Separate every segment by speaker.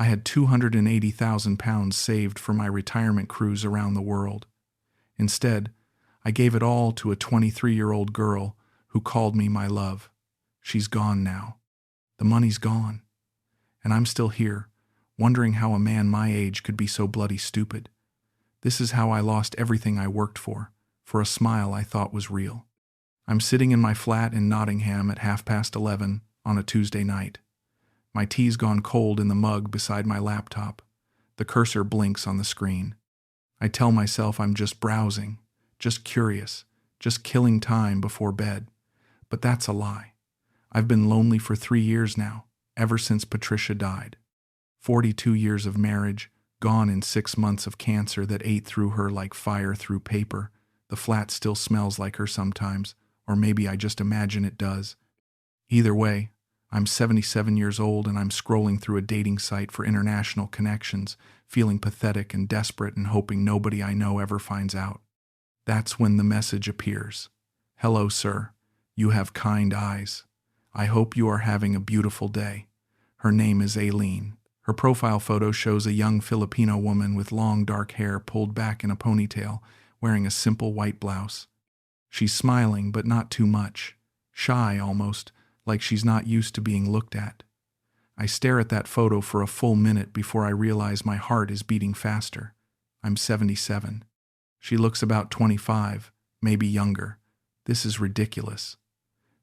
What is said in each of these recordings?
Speaker 1: I had £280,000 saved for my retirement cruise around the world. Instead, I gave it all to a 23-year-old girl who called me my love. She's gone now. The money's gone. And I'm still here, wondering how a man my age could be so bloody stupid. This is how I lost everything I worked for a smile I thought was real. I'm sitting in my flat in Nottingham at 11:30 on a Tuesday night. My tea's gone cold in the mug beside my laptop. The cursor blinks on the screen. I tell myself I'm just browsing, just curious, just killing time before bed. But that's a lie. I've been lonely for 3 years now, ever since Patricia died. 42 years of marriage, gone in 6 months of cancer that ate through her like fire through paper. The flat still smells like her sometimes, or maybe I just imagine it does. Either way, I'm 77 years old and I'm scrolling through a dating site for international connections, feeling pathetic and desperate and hoping nobody I know ever finds out. That's when the message appears. Hello, sir. You have kind eyes. I hope you are having a beautiful day. Her name is Aileen. Her profile photo shows a young Filipino woman with long dark hair pulled back in a ponytail, wearing a simple white blouse. She's smiling, but not too much. Shy, almost, like she's not used to being looked at. I stare at that photo for a full minute before I realize my heart is beating faster. I'm 77. She looks about 25, maybe younger. This is ridiculous.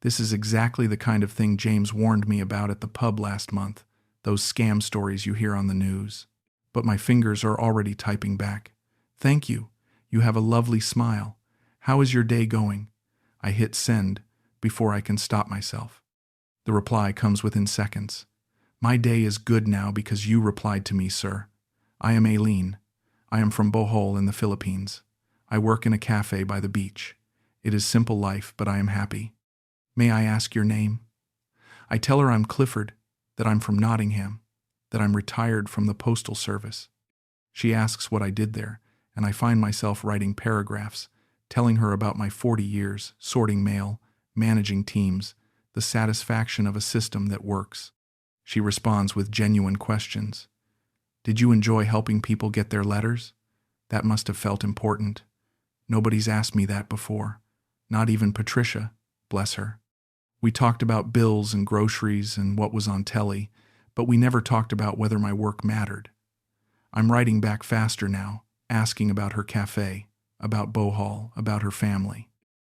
Speaker 1: This is exactly the kind of thing James warned me about at the pub last month, those scam stories you hear on the news. But my fingers are already typing back. Thank you. You have a lovely smile. How is your day going? I hit send before I can stop myself. The reply comes within seconds. My day is good now because you replied to me, sir. I am Aileen. I am from Bohol in the Philippines. I work in a cafe by the beach. It is simple life, but I am happy. May I ask your name? I tell her I'm Clifford, that I'm from Nottingham, that I'm retired from the postal service. She asks what I did there, and I find myself writing paragraphs, telling her about my 40 years, sorting mail, managing teams, the satisfaction of a system that works. She responds with genuine questions. Did you enjoy helping people get their letters? That must have felt important. Nobody's asked me that before. Not even Patricia, bless her. We talked about bills and groceries and what was on telly, but we never talked about whether my work mattered. I'm writing back faster now, asking about her cafe, about Bohol, about her family.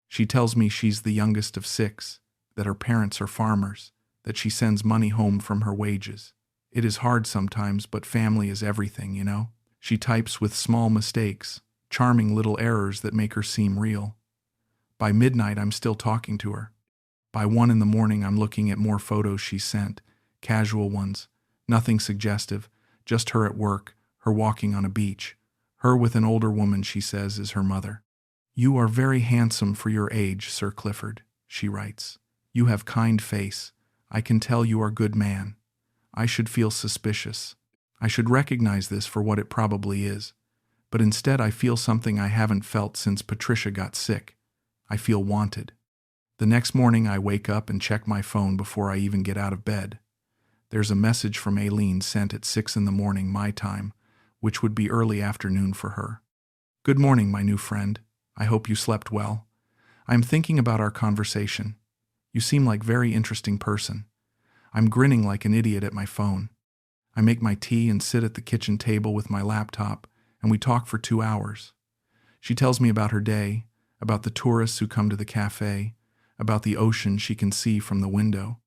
Speaker 1: She tells me she's the youngest of 6, that her parents are farmers, that she sends money home from her wages. It is hard sometimes, but family is everything, you know? She types with small mistakes, charming little errors that make her seem real. By midnight, I'm still talking to her. By 1 a.m, I'm looking at more photos she sent, casual ones, nothing suggestive, just her at work, her walking on a beach. Her with an older woman she says is her mother. You are very handsome for your age, Sir Clifford, she writes. You have kind face. I can tell you are good man. I should feel suspicious. I should recognize this for what it probably is. But instead I feel something I haven't felt since Patricia got sick. I feel wanted. The next morning I wake up and check my phone before I even get out of bed. There's a message from Aileen sent at 6 a.m. my time, which would be early afternoon for her. Good morning, my new friend. I hope you slept well. I am thinking about our conversation. You seem like a very interesting person. I'm grinning like an idiot at my phone. I make my tea and sit at the kitchen table with my laptop, and we talk for 2 hours. She tells me about her day, about the tourists who come to the cafe, about the ocean she can see from the window.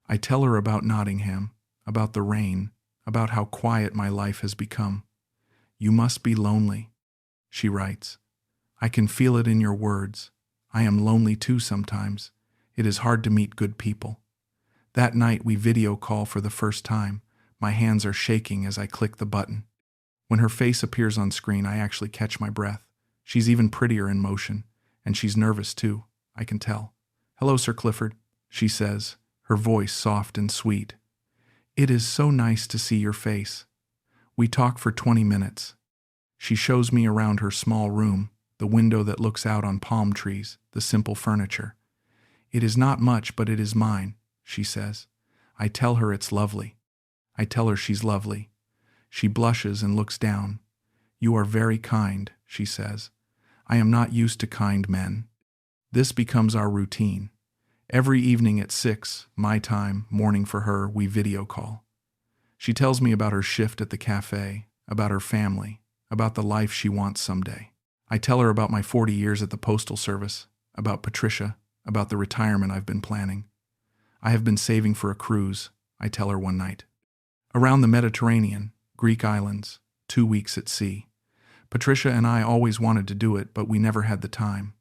Speaker 1: I tell her about Nottingham, about the rain, about how quiet my life has become. You must be lonely, she writes. I can feel it in your words. I am lonely too sometimes. It is hard to meet good people. That night we video call for the first time. My hands are shaking as I click the button. When her face appears on screen, I actually catch my breath. She's even prettier in motion, and she's nervous too, I can tell. Hello, Sir Clifford, she says, her voice soft and sweet. It is so nice to see your face. We talk for 20 minutes. She shows me around her small room, the window that looks out on palm trees, the simple furniture. It is not much, but it is mine, she says. I tell her it's lovely. I tell her she's lovely. She blushes and looks down. "You are very kind," she says. "I am not used to kind men." This becomes our routine. Every evening at 6, my time, morning for her, we video call. She tells me about her shift at the cafe, about her family, about the life she wants someday. I tell her about my 40 years at the postal service, about Patricia, about the retirement I've been planning. "I have been saving for a cruise," I tell her one night. "Around the Mediterranean, Greek islands, 2 weeks at sea. Patricia and I always wanted to do it, but we never had the time."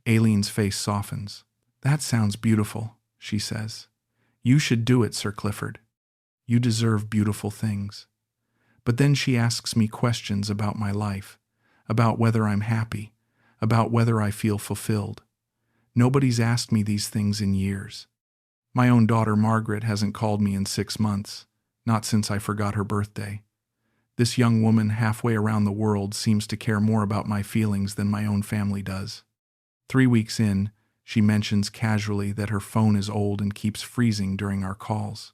Speaker 1: Aileen's face softens. "That sounds beautiful," she says. "You should do it, Sir Clifford. You deserve beautiful things." But then she asks me questions about my life, about whether I'm happy, about whether I feel fulfilled. Nobody's asked me these things in years. My own daughter Margaret hasn't called me in 6 months, not since I forgot her birthday. This young woman halfway around the world seems to care more about my feelings than my own family does. 3 weeks in, she mentions casually that her phone is old and keeps freezing during our calls.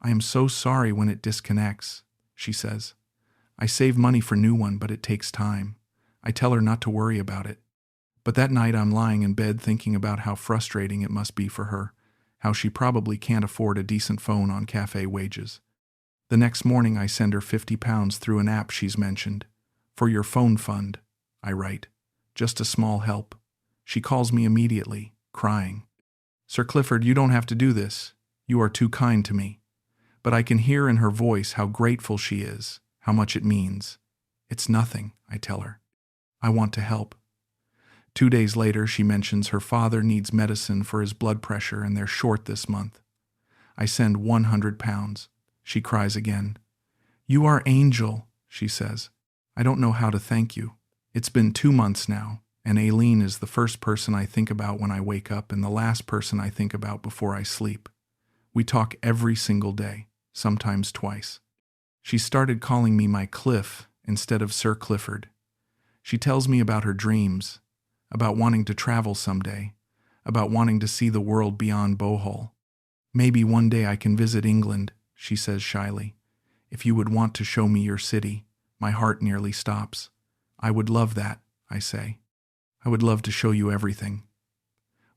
Speaker 1: "I am so sorry when it disconnects," she says. "I save money for new one, but it takes time." I tell her not to worry about it. But that night I'm lying in bed thinking about how frustrating it must be for her, how she probably can't afford a decent phone on cafe wages. The next morning I send her £50 through an app she's mentioned. "For your phone fund," I write. "Just a small help." She calls me immediately, crying. "Sir Clifford, you don't have to do this. You are too kind to me." But I can hear in her voice how grateful she is, how much it means. "It's nothing," I tell her. "I want to help." 2 days later, she mentions her father needs medicine for his blood pressure and they're short this month. I send £100. She cries again. "You are angel," she says. "I don't know how to thank you. It's been 2 months now, and Aileen is the first person I think about when I wake up and the last person I think about before I sleep. We talk every single day, sometimes twice. She started calling me my Cliff instead of Sir Clifford. She tells me about her dreams, about wanting to travel someday, about wanting to see the world beyond Bohol. "Maybe one day I can visit England," she says shyly. "If you would want to show me your city." My heart nearly stops. "I would love that," I say. "I would love to show you everything."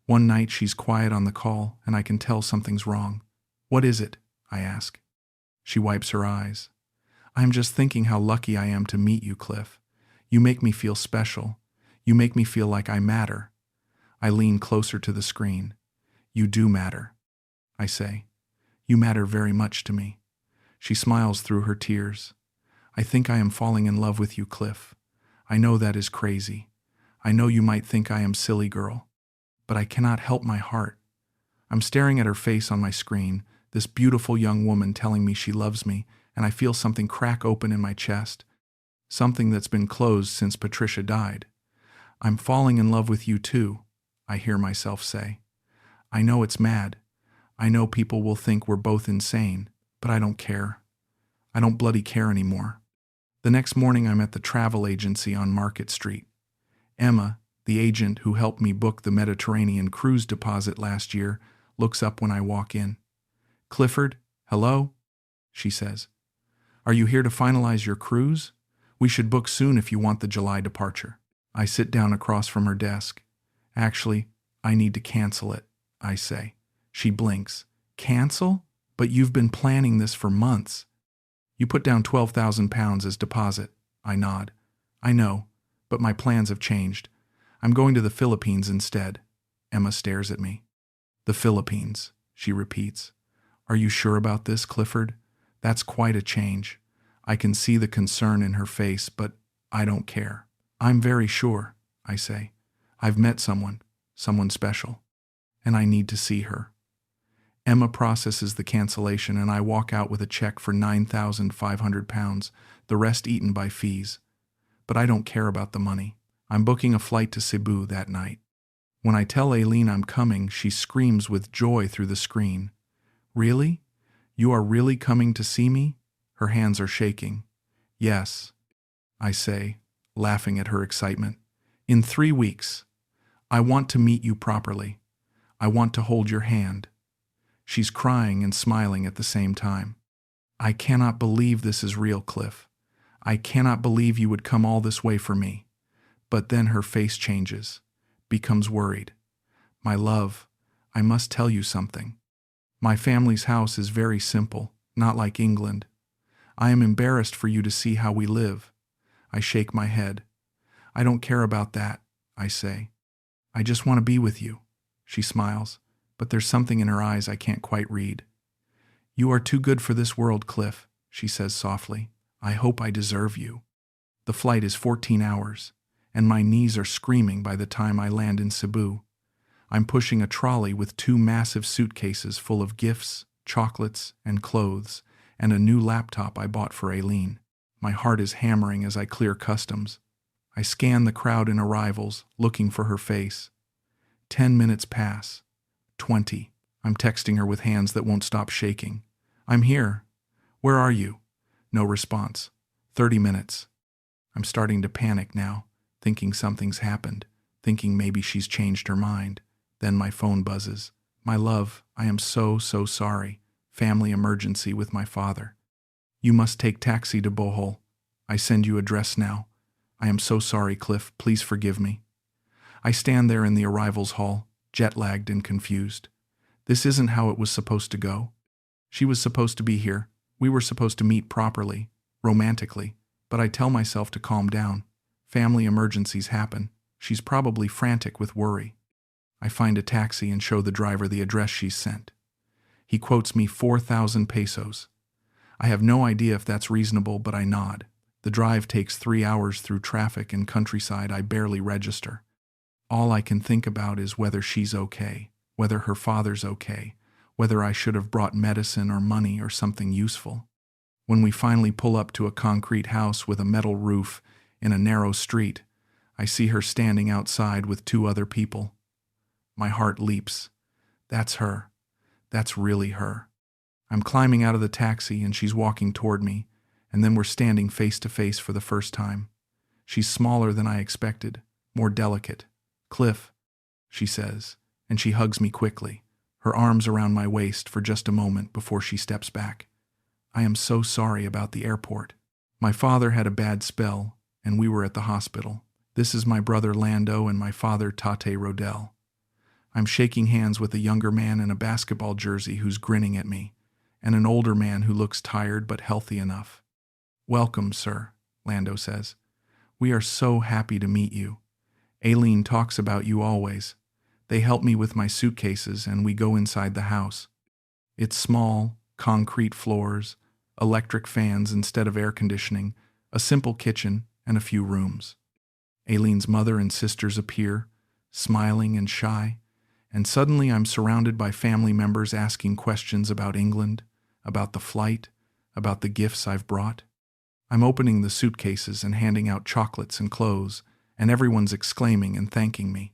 Speaker 1: One night she's quiet on the call and I can tell something's wrong. "What is it?" I ask. She wipes her eyes. "I'm just thinking how lucky I am to meet you, Cliff. You make me feel special. You make me feel like I matter." I lean closer to the screen. "You do matter," I say. "You matter very much to me." She smiles through her tears. "I think I am falling in love with you, Cliff. I know that is crazy. I know you might think I am silly girl. But I cannot help my heart." I'm staring at her face on my screen, this beautiful young woman telling me she loves me, and I feel something crack open in my chest, something that's been closed since Patricia died. "I'm falling in love with you too," I hear myself say. I know it's mad. I know people will think we're both insane, but I don't care. I don't bloody care anymore. The next morning I'm at the travel agency on Market Street. Emma, the agent who helped me book the Mediterranean cruise deposit last year, looks up when I walk in. "Clifford, hello?" she says. "Are you here to finalize your cruise? We should book soon if you want the July departure." I sit down across from her desk. "Actually, I need to cancel it," I say. She blinks. "Cancel? But you've been planning this for months." "You put down £12,000 as deposit." I nod. "I know, but my plans have changed. I'm going to the Philippines instead." Emma stares at me. "The Philippines," she repeats. "Are you sure about this, Clifford? That's quite a change." I can see the concern in her face, but I don't care. "I'm very sure," I say. "I've met someone special, and I need to see her." Emma processes the cancellation and I walk out with a check for £9,500, the rest eaten by fees. But I don't care about the money. I'm booking a flight to Cebu that night. When I tell Aileen I'm coming, she screams with joy through the screen. "Really? You are really coming to see me?" Her hands are shaking. "Yes," I say, laughing at her excitement. "In 3 weeks. I want to meet you properly. I want to hold your hand." She's crying and smiling at the same time. I cannot believe this is real, Cliff. I cannot believe you would come all this way for me. But then her face changes, becomes worried. My love, I must tell you something. My family's house is very simple, not like England. I am embarrassed for you to see how we live. I shake my head. I don't care about that, I say. I just want to be with you. She smiles, but there's something in her eyes I can't quite read. You are too good for this world, Cliff, she says softly. I hope I deserve you. The flight is 14 hours, and my knees are screaming by the time I land in Cebu. I'm pushing a trolley with 2 massive suitcases full of gifts, chocolates, and clothes, and a new laptop I bought for Aileen. My heart is hammering as I clear customs. I scan the crowd in arrivals, looking for her face. 10 minutes pass. 20. I'm texting her with hands that won't stop shaking. I'm here. Where are you? No response. 30 minutes. I'm starting to panic now, thinking something's happened, thinking maybe she's changed her mind. Then my phone buzzes. My love, I am so sorry. Family emergency with my father. You must take taxi to Bohol. I send you address now. I am so sorry, Cliff. Please forgive me. I stand there in the arrivals hall, jet-lagged and confused. This isn't how it was supposed to go. She was supposed to be here. We were supposed to meet properly, romantically, but I tell myself to calm down. Family emergencies happen. She's probably frantic with worry. I find a taxi and show the driver the address she's sent. He quotes me 4,000 pesos. I have no idea if that's reasonable, but I nod. The drive takes 3 hours through traffic and countryside I barely register. All I can think about is whether she's okay, whether her father's okay, whether I should have brought medicine or money or something useful. When we finally pull up to a concrete house with a metal roof in a narrow street, I see her standing outside with 2 other people. My heart leaps. That's her. That's really her. I'm climbing out of the taxi and she's walking toward me, and then we're standing face to face for the first time. She's smaller than I expected, more delicate. Cliff, she says, and she hugs me quickly, her arms around my waist for just a moment before she steps back. I am so sorry about the airport. My father had a bad spell, and we were at the hospital. This is my brother Lando and my father Tate Rodell. I'm shaking hands with a younger man in a basketball jersey who's grinning at me, and an older man who looks tired but healthy enough. Welcome, sir, Lando says. We are so happy to meet you. Aileen talks about you always. They help me with my suitcases and we go inside the house. It's small, concrete floors, electric fans instead of air conditioning, a simple kitchen, and a few rooms. Aileen's mother and sisters appear, smiling and shy, and suddenly I'm surrounded by family members asking questions about England, about the flight, about the gifts I've brought. I'm opening the suitcases and handing out chocolates and clothes, and everyone's exclaiming and thanking me.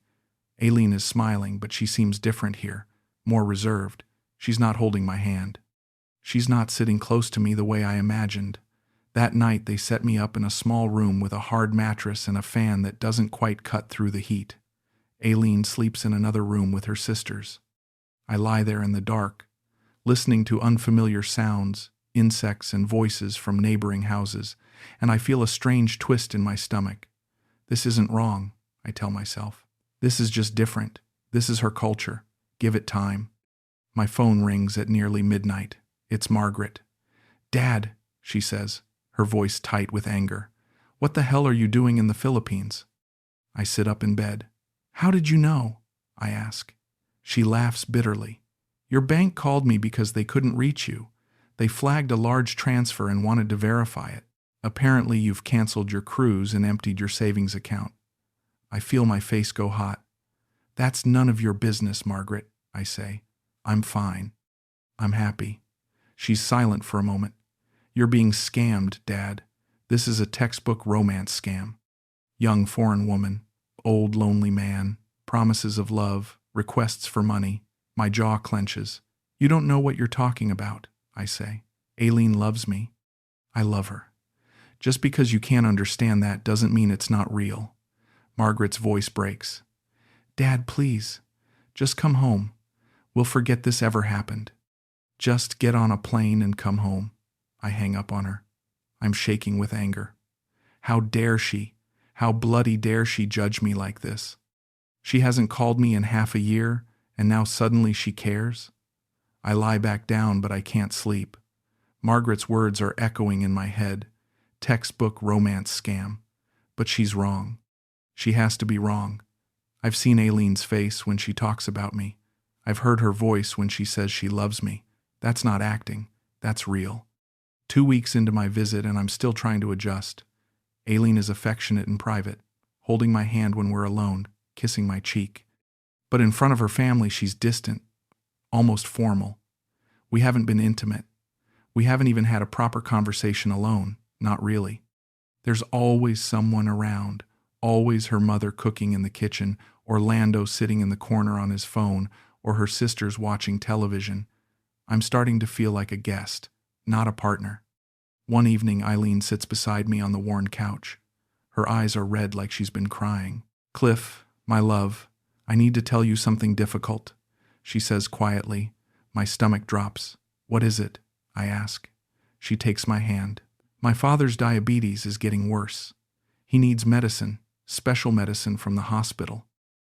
Speaker 1: Aileen is smiling, but she seems different here, more reserved. She's not holding my hand. She's not sitting close to me the way I imagined. That night they set me up in a small room with a hard mattress and a fan that doesn't quite cut through the heat. Aileen sleeps in another room with her sisters. I lie there in the dark, listening to unfamiliar sounds, insects and voices from neighboring houses, and I feel a strange twist in my stomach. This isn't wrong, I tell myself. This is just different. This is her culture. Give it time. My phone rings at nearly midnight. It's Margaret. Dad, she says, her voice tight with anger. What the hell are you doing in the Philippines? I sit up in bed. How did you know? I ask. She laughs bitterly. Your bank called me because they couldn't reach you. They flagged a large transfer and wanted to verify it. Apparently you've canceled your cruise and emptied your savings account. I feel my face go hot. That's none of your business, Margaret, I say. I'm fine. I'm happy. She's silent for a moment. You're being scammed, Dad. This is a textbook romance scam. Young foreign woman, old lonely man, promises of love, requests for money. My jaw clenches. You don't know what you're talking about, I say. Aileen loves me. I love her. Just because you can't understand that doesn't mean it's not real. Margaret's voice breaks. Dad, please, just come home. We'll forget this ever happened. Just get on a plane and come home. I hang up on her. I'm shaking with anger. How dare she? How bloody dare she judge me like this? She hasn't called me in half a year, and now suddenly she cares? I lie back down, but I can't sleep. Margaret's words are echoing in my head. Textbook romance scam. But she's wrong. She has to be wrong. I've seen Aileen's face when she talks about me. I've heard her voice when she says she loves me. That's not acting. That's real. 2 weeks into my visit and I'm still trying to adjust. Aileen is affectionate in private, holding my hand when we're alone, kissing my cheek. But in front of her family, she's distant, almost formal. We haven't been intimate. We haven't even had a proper conversation alone, not really. There's always someone around, always her mother cooking in the kitchen, or Lando sitting in the corner on his phone, or her sisters watching television. I'm starting to feel like a guest, not a partner. One evening, Aileen sits beside me on the worn couch. Her eyes are red like she's been crying. "Cliff, my love, I need to tell you something difficult," she says quietly. My stomach drops. "What is it?" I ask. She takes my hand. "My father's diabetes is getting worse. He needs medicine, special medicine from the hospital.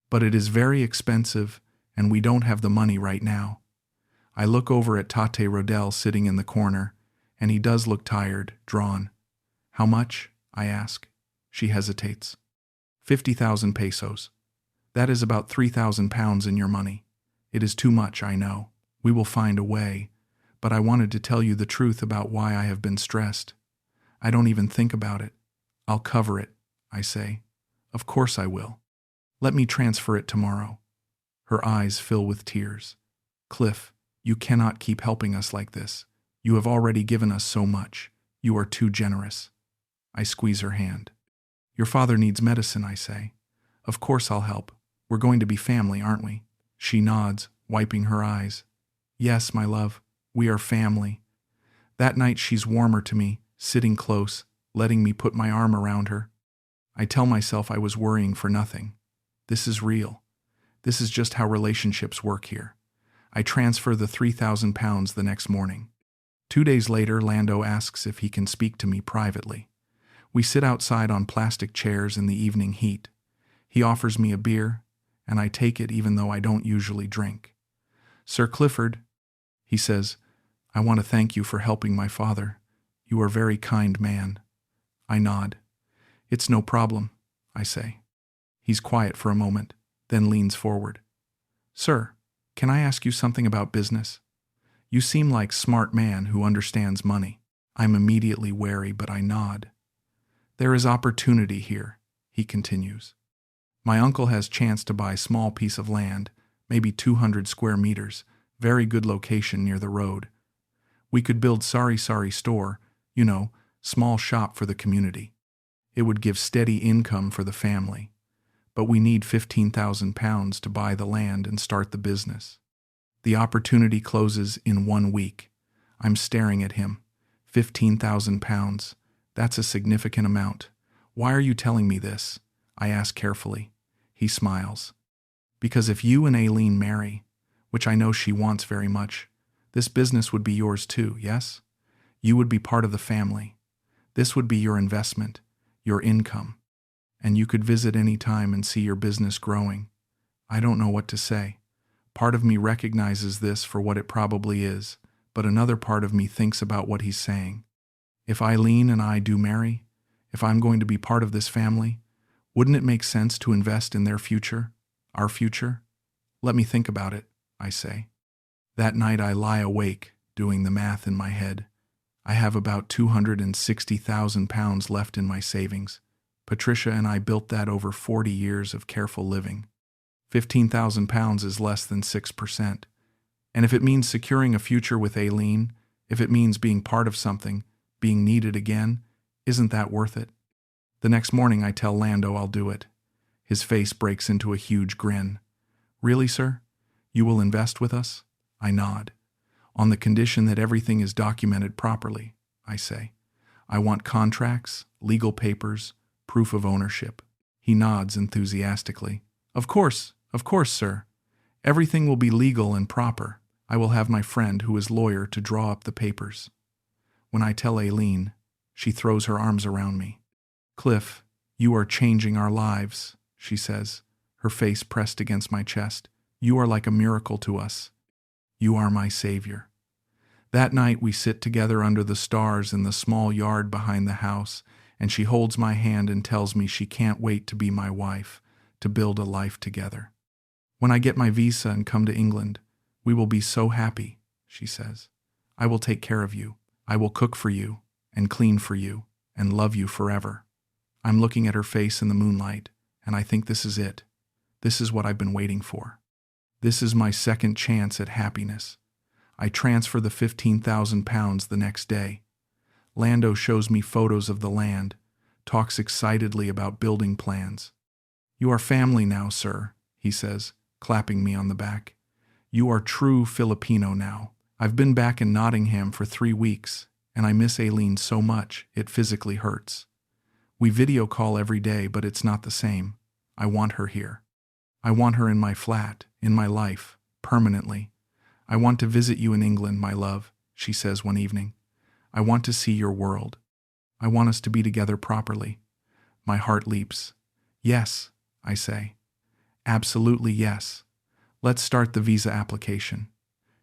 Speaker 1: But it is very expensive, and we don't have the money right now." I look over at Tate Rodell sitting in the corner, and he does look tired, drawn. "How much?" I ask. She hesitates. 50,000 pesos. That is about 3,000 pounds in your money. It is too much, I know. We will find a way. But I wanted to tell you the truth about why I have been stressed. I don't even think about it. "I'll cover it," I say. "Of course I will. Let me transfer it tomorrow." Her eyes fill with tears. "Cliff, you cannot keep helping us like this. You have already given us so much. You are too generous." I squeeze her hand. "Your father needs medicine," I say. "Of course I'll help. We're going to be family, aren't we?" She nods, wiping her eyes. "Yes, my love, we are family." That night she's warmer to me, sitting close, letting me put my arm around her. I tell myself I was worrying for nothing. This is real. This is just how relationships work here. I transfer the 3,000 pounds the next morning. 2 days later, Lando asks if he can speak to me privately. We sit outside on plastic chairs in the evening heat. He offers me a beer, and I take it even though I don't usually drink. "Sir Clifford," he says, "I want to thank you for helping my father. You are a very kind man." I nod. "It's no problem," I say. He's quiet for a moment, then leans forward. "Sir, can I ask you something about business? You seem like a smart man who understands money." I'm immediately wary, but I nod. "There is opportunity here," he continues. "My uncle has chance to buy a small piece of land, maybe 200 square meters, very good location near the road. We could build sari store, small shop for the community. It would give steady income for the family. But we need 15,000 pounds to buy the land and start the business." The opportunity closes in 1 week. I'm staring at him. 15,000 pounds. That's a significant amount. "Why are you telling me this?" I ask carefully. He smiles. "Because if you and Aileen marry, which I know she wants very much, this business would be yours too, yes? You would be part of the family. This would be your investment, your income. And you could visit any time and see your business growing." I don't know what to say. Part of me recognizes this for what it probably is, but another part of me thinks about what he's saying. If Aileen and I do marry, if I'm going to be part of this family, wouldn't it make sense to invest in their future, our future? "Let me think about it," I say. That night I lie awake, doing the math in my head. I have about 260,000 pounds left in my savings. Patricia and I built that over 40 years of careful living. 15,000 pounds is less than 6%. And if it means securing a future with Aileen, if it means being part of something, being needed again, isn't that worth it? The next morning I tell Lando I'll do it. His face breaks into a huge grin. "Really, sir? You will invest with us?" I nod. "On the condition that everything is documented properly," I say. "I want contracts, legal papers, proof of ownership." He nods enthusiastically. Of course, sir. Everything will be legal and proper. I will have my friend who is lawyer to draw up the papers." When I tell Aileen, she throws her arms around me. Cliff, you are changing our lives, she says, her face pressed against my chest. You are like a miracle to us. You are my savior. That night we sit together under the stars in the small yard behind the house, and she holds my hand and tells me she can't wait to be my wife, to build a life together. When I get my visa and come to England, we will be so happy, she says. I will take care of you. I will cook for you, and clean for you, and love you forever. I'm looking at her face in the moonlight, and I think this is it. This is what I've been waiting for. This is my second chance at happiness. I transfer the £15,000 the next day. Lando shows me photos of the land, talks excitedly about building plans. You are family now, sir, he says, clapping me on the back. You are true Filipino now. I've been back in Nottingham for 3 weeks, and I miss Aileen so much, it physically hurts. We video call every day, but it's not the same. I want her here. I want her in my flat, in my life, permanently. I want to visit you in England, my love, she says one evening. I want to see your world. I want us to be together properly. My heart leaps. Yes, I say. Absolutely yes. Let's start the visa application.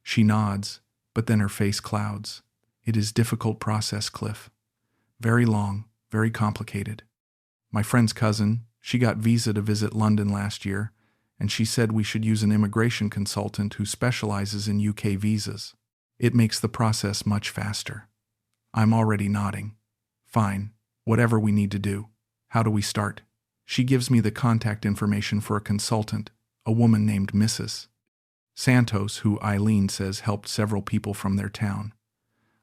Speaker 1: She nods, but then her face clouds. It is a difficult process, Cliff. Very long, very complicated. My friend's cousin, she got visa to visit London last year, and she said we should use an immigration consultant who specializes in UK visas. It makes the process much faster. I'm already nodding. Fine, whatever we need to do. How do we start? She gives me the contact information for a consultant, a woman named Mrs. Santos, who Aileen says helped several people from their town.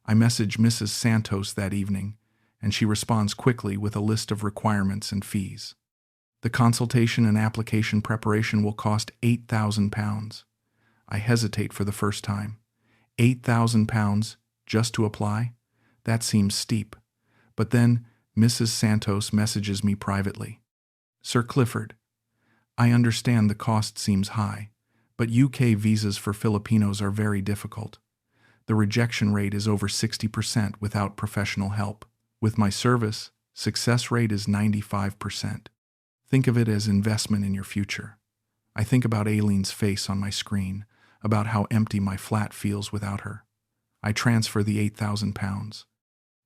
Speaker 1: I message Mrs. Santos that evening, and she responds quickly with a list of requirements and fees. The consultation and application preparation will cost £8,000. I hesitate for the first time. £8,000 just to apply? That seems steep. But then Mrs. Santos messages me privately. Sir Clifford, I understand the cost seems high, but UK visas for Filipinos are very difficult. The rejection rate is over 60% without professional help. With my service, success rate is 95%. Think of it as investment in your future. I think about Aileen's face on my screen, about how empty my flat feels without her. I transfer the £8,000.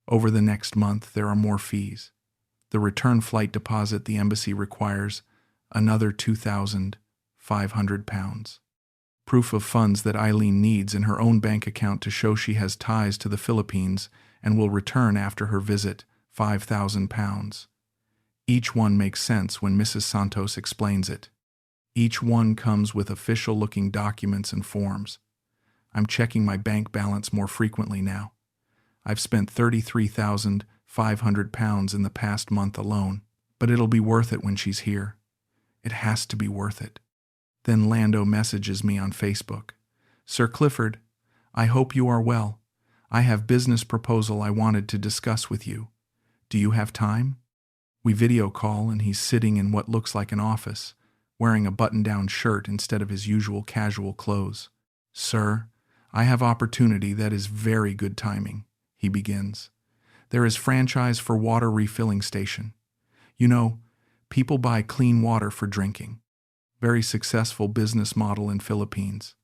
Speaker 1: Over the next month, there are more fees. The return flight deposit the embassy requires, another £2,500. Proof of funds that Aileen needs in her own bank account to show she has ties to the Philippines and will return after her visit, £5,000. Each one makes sense when Mrs. Santos explains it. Each one comes with official-looking documents and forms. I'm checking my bank balance more frequently now. I've spent £33,500 in the past month alone, but it'll be worth it when she's here. It has to be worth it. Then Lando messages me on Facebook. Sir Clifford, I hope you are well. I have business proposal I wanted to discuss with you. Do you have time? We video call and he's sitting in what looks like an office, wearing a button-down shirt instead of his usual casual clothes. Sir, I have opportunity that is very good timing, he begins. There is franchise for water refilling station. You know, people buy clean water for drinking. Very successful business model in Philippines.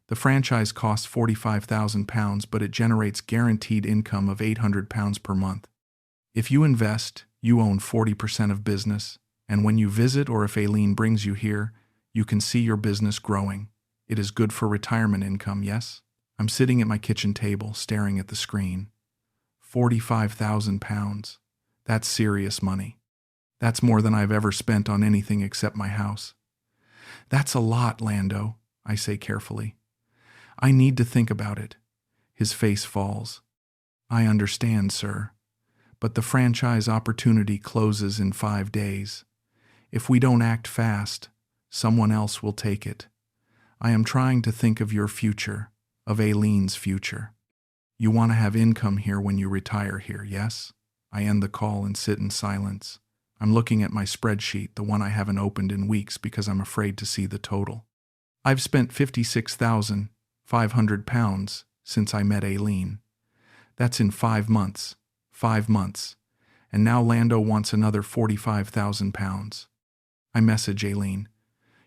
Speaker 1: The franchise costs £45,000, but it generates guaranteed income of £800 per month. If you invest, you own 40% of business, and when you visit or if Aileen brings you here, you can see your business growing. It is good for retirement income, yes? I'm sitting at my kitchen table, staring at the screen. £45,000. That's serious money. That's more than I've ever spent on anything except my house. That's a lot, Lando, I say carefully. I need to think about it. His face falls. I understand, sir. But the franchise opportunity closes in 5 days. If we don't act fast, someone else will take it. I am trying to think of your future, of Aileen's future. You want to have income here when you retire here, yes? I end the call and sit in silence. I'm looking at my spreadsheet, the one I haven't opened in weeks because I'm afraid to see the total. I've spent £56,500 since I met Aileen. That's in 5 months. 5 months. And now Lando wants another £45,000. I message Aileen.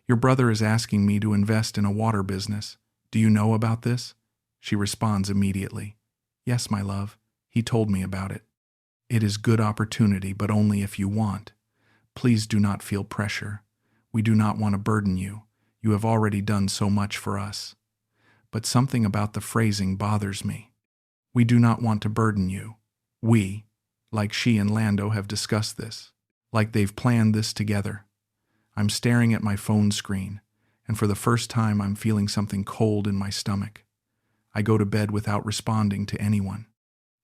Speaker 1: Your brother is asking me to invest in a water business. Do you know about this? She responds immediately. Yes, my love. He told me about it. It is good opportunity, but only if you want. Please do not feel pressure. We do not want to burden you. You have already done so much for us. But something about the phrasing bothers me. We do not want to burden you. We, like she and Lando, have discussed this. Like they've planned this together. I'm staring at my phone screen, and for the first time I'm feeling something cold in my stomach. I go to bed without responding to anyone.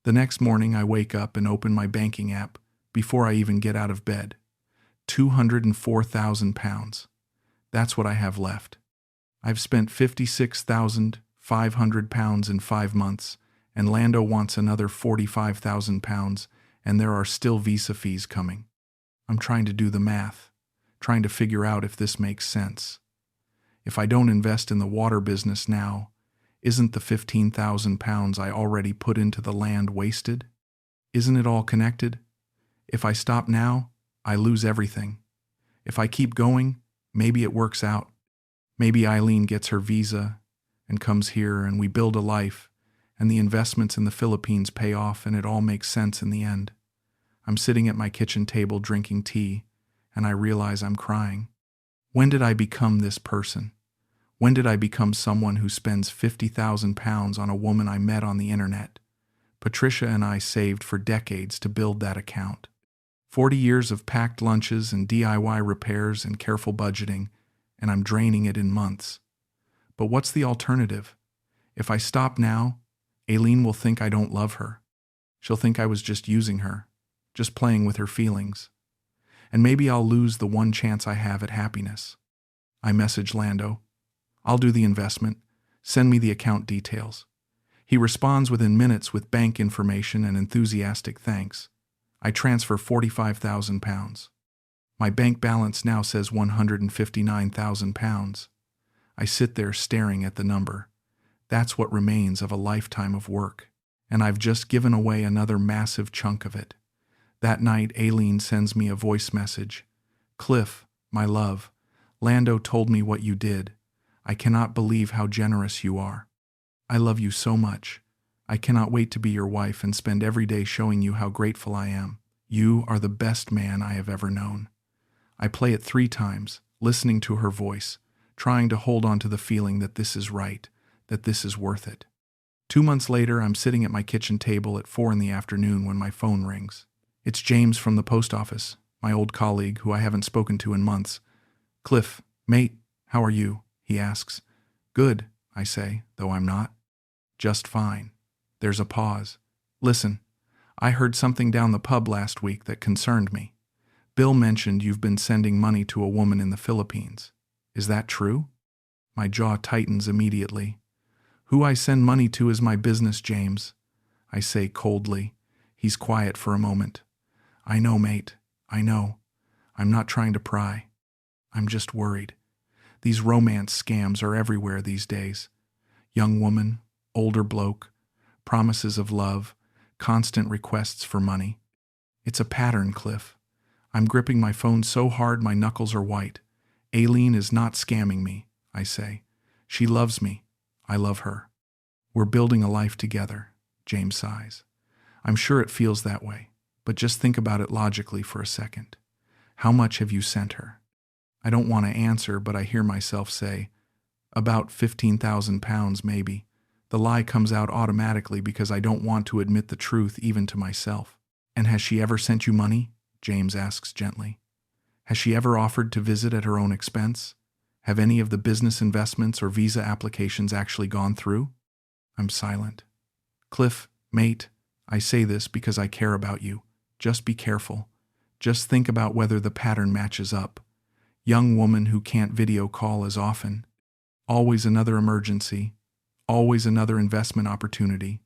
Speaker 1: The next morning I wake up and open my banking app before I even get out of bed. £204,000. That's what I have left. I've spent £56,500 in 5 months, and Lando wants another £45,000, and there are still visa fees coming. I'm trying to do the math, trying to figure out if this makes sense. If I don't invest in the water business now, isn't the £15,000 I already put into the land wasted? Isn't it all connected? If I stop now, I lose everything. If I keep going, maybe it works out. Maybe Aileen gets her visa and comes here and we build a life, and the investments in the Philippines pay off and it all makes sense in the end. I'm sitting at my kitchen table drinking tea, and I realize I'm crying. When did I become this person? When did I become someone who spends £50,000 on a woman I met on the internet? Patricia and I saved for decades to build that account. 40 years of packed lunches and DIY repairs and careful budgeting, and I'm draining it in months. But what's the alternative? If I stop now, Aileen will think I don't love her. She'll think I was just using her, just playing with her feelings. And maybe I'll lose the one chance I have at happiness. I message Lando. I'll do the investment. Send me the account details. He responds within minutes with bank information and enthusiastic thanks. I transfer £45,000. My bank balance now says £159,000. I sit there staring at the number. That's what remains of a lifetime of work, and I've just given away another massive chunk of it. That night, Aileen sends me a voice message. Cliff, my love, Lando told me what you did. I cannot believe how generous you are. I love you so much. I cannot wait to be your wife and spend every day showing you how grateful I am. You are the best man I have ever known. I play it 3 times, listening to her voice, trying to hold on to the feeling that this is right, that this is worth it. 2 months later, I'm sitting at my kitchen table at 4 in the afternoon when my phone rings. It's James from the post office, my old colleague who I haven't spoken to in months. Cliff, mate, how are you? He asks. Good, I say, though I'm not. Just fine. There's a pause. Listen, I heard something down the pub last week that concerned me. Bill mentioned you've been sending money to a woman in the Philippines. Is that true? My jaw tightens immediately. Who I send money to is my business, James, I say coldly. He's quiet for a moment. I know, mate. I know. I'm not trying to pry. I'm just worried. These romance scams are everywhere these days. Young woman, older bloke, promises of love, constant requests for money. It's a pattern, Cliff. I'm gripping my phone so hard my knuckles are white. Aileen is not scamming me, I say. She loves me. I love her. We're building a life together, James sighs. I'm sure it feels that way, but just think about it logically for a second. How much have you sent her? I don't want to answer, but I hear myself say, about £15,000 maybe. The lie comes out automatically because I don't want to admit the truth even to myself. And has she ever sent you money? James asks gently. Has she ever offered to visit at her own expense? Have any of the business investments or visa applications actually gone through? I'm silent. Cliff, mate, I say this because I care about you. Just be careful. Just think about whether the pattern matches up. Young woman who can't video call as often. Always another emergency. Always another investment opportunity.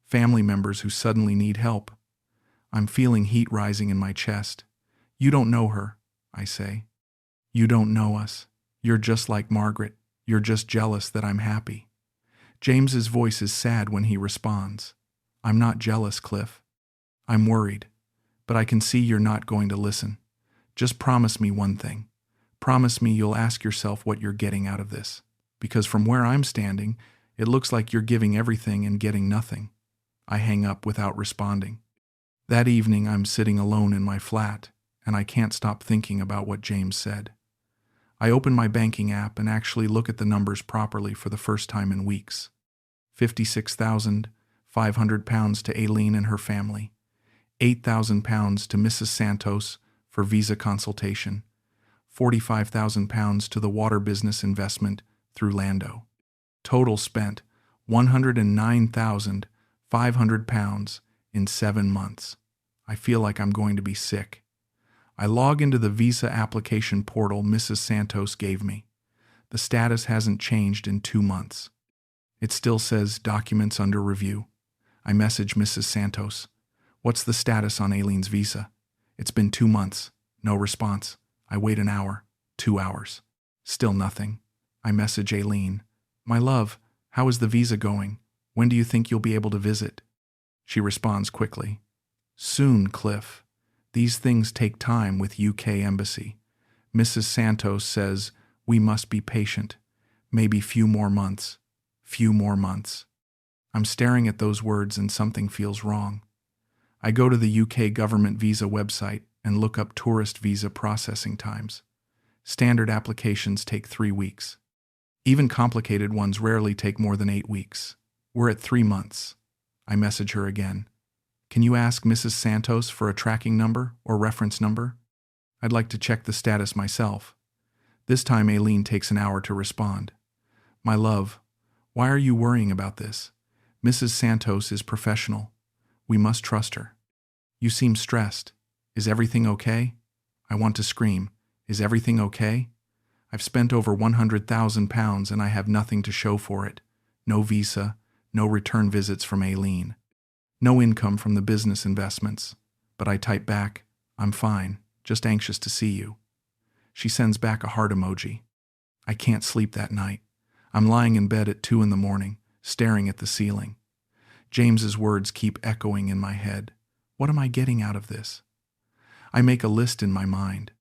Speaker 1: Family members who suddenly need help. I'm feeling heat rising in my chest. You don't know her, I say. You don't know us. You're just like Margaret. You're just jealous that I'm happy. James's voice is sad when he responds. I'm not jealous, Cliff. I'm worried, but I can see you're not going to listen. Just promise me one thing. Promise me you'll ask yourself what you're getting out of this. Because from where I'm standing, it looks like you're giving everything and getting nothing. I hang up without responding. That evening, I'm sitting alone in my flat, and I can't stop thinking about what James said. I open my banking app and actually look at the numbers properly for the first time in weeks. £56,500 to Aileen and her family. £8,000 to Mrs. Santos for visa consultation. £45,000 to the water business investment through Lando. Total spent £109,500 in 7 months. I feel like I'm going to be sick. I log into the visa application portal Mrs. Santos gave me. The status hasn't changed in 2 months. It still says documents under review. I message Mrs. Santos. What's the status on Aileen's visa? It's been 2 months. No response. I wait an hour, 2 hours. Still nothing. I message Aileen. My love, how is the visa going? When do you think you'll be able to visit? She responds quickly. Soon, Cliff. These things take time with UK Embassy. Mrs. Santos says we must be patient. Maybe few more months. Few more months. I'm staring at those words and something feels wrong. I go to the UK government visa website and look up tourist visa processing times. Standard applications take 3 weeks. Even complicated ones rarely take more than 8 weeks. We're at 3 months. I message her again. Can you ask Mrs. Santos for a tracking number or reference number? I'd like to check the status myself. This time Aileen takes an hour to respond. My love, why are you worrying about this? Mrs. Santos is professional. We must trust her. You seem stressed. Is everything okay? I want to scream. Is everything okay? I've spent over £100,000 and I have nothing to show for it. No visa, no return visits from Aileen. No income from the business investments. But I type back, I'm fine, just anxious to see you. She sends back a heart emoji. I can't sleep that night. I'm lying in bed at 2 in the morning, staring at the ceiling. James's words keep echoing in my head. What am I getting out of this? I make a list in my mind.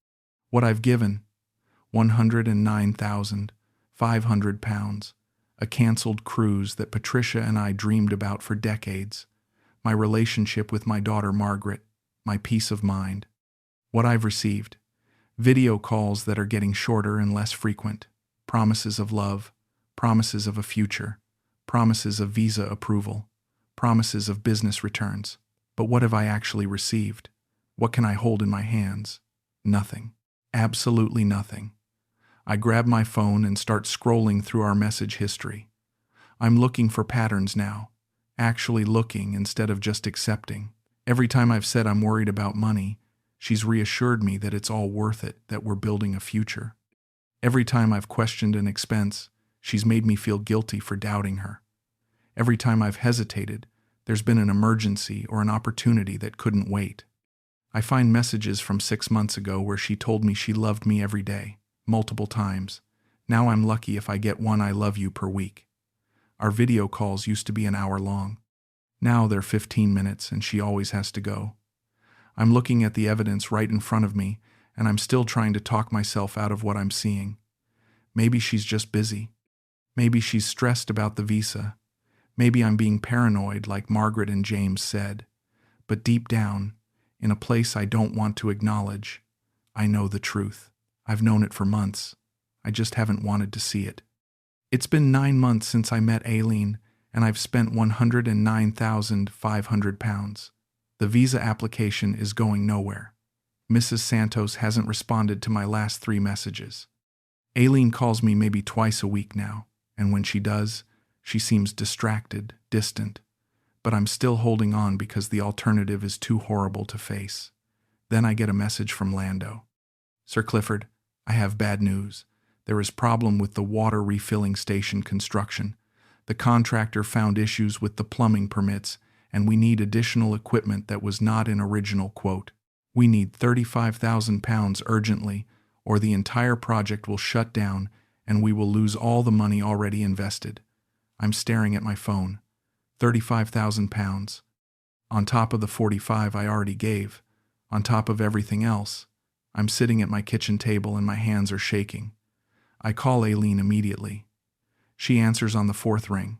Speaker 1: What I've given, £109,500, a canceled cruise that Patricia and I dreamed about for decades, my relationship with my daughter Margaret, my peace of mind. What I've received, video calls that are getting shorter and less frequent, promises of love, promises of a future, promises of visa approval, promises of business returns. But what have I actually received? What can I hold in my hands? Nothing. Absolutely nothing. I grab my phone and start scrolling through our message history. I'm looking for patterns now, actually looking instead of just accepting. Every time I've said I'm worried about money, she's reassured me that it's all worth it, that we're building a future. Every time I've questioned an expense, she's made me feel guilty for doubting her. Every time I've hesitated, there's been an emergency or an opportunity that couldn't wait. I find messages from 6 months ago where she told me she loved me every day, multiple times. Now I'm lucky if I get one I love you per week. Our video calls used to be an hour long. Now they're 15 minutes and she always has to go. I'm looking at the evidence right in front of me and I'm still trying to talk myself out of what I'm seeing. Maybe she's just busy. Maybe she's stressed about the visa. Maybe I'm being paranoid like Margaret and James said. But deep down, in a place I don't want to acknowledge, I know the truth. I've known it for months. I just haven't wanted to see it. It's been 9 months since I met Aileen, and I've spent £109,500. The visa application is going nowhere. Mrs. Santos hasn't responded to my last 3 messages. Aileen calls me maybe twice a week now, and when she does, she seems distracted, distant. But I'm still holding on because the alternative is too horrible to face. Then I get a message from Lando. Sir Clifford, I have bad news. There is problem with the water refilling station construction. The contractor found issues with the plumbing permits, and we need additional equipment that was not in original quote. We need £35,000 urgently, or the entire project will shut down and we will lose all the money already invested. I'm staring at my phone. £35,000. On top of the 45 I already gave, on top of everything else, I'm sitting at my kitchen table and my hands are shaking. I call Aileen immediately. She answers on the fourth ring.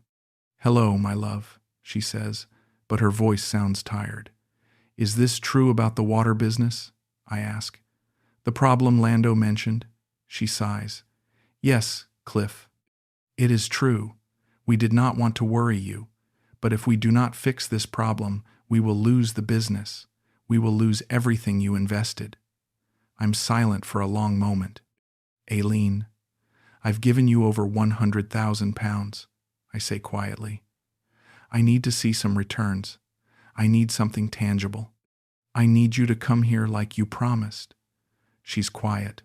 Speaker 1: "Hello, my love," she says, but her voice sounds tired. "Is this true about the water business?" I ask. "The problem Lando mentioned?" She sighs. "Yes, Cliff. It is true. We did not want to worry you, but if we do not fix this problem, we will lose the business. We will lose everything you invested." I'm silent for a long moment. "Aileen, I've given you over 100,000 pounds, I say quietly. I need to see some returns. I need something tangible. I need you to come here like you promised." She's quiet.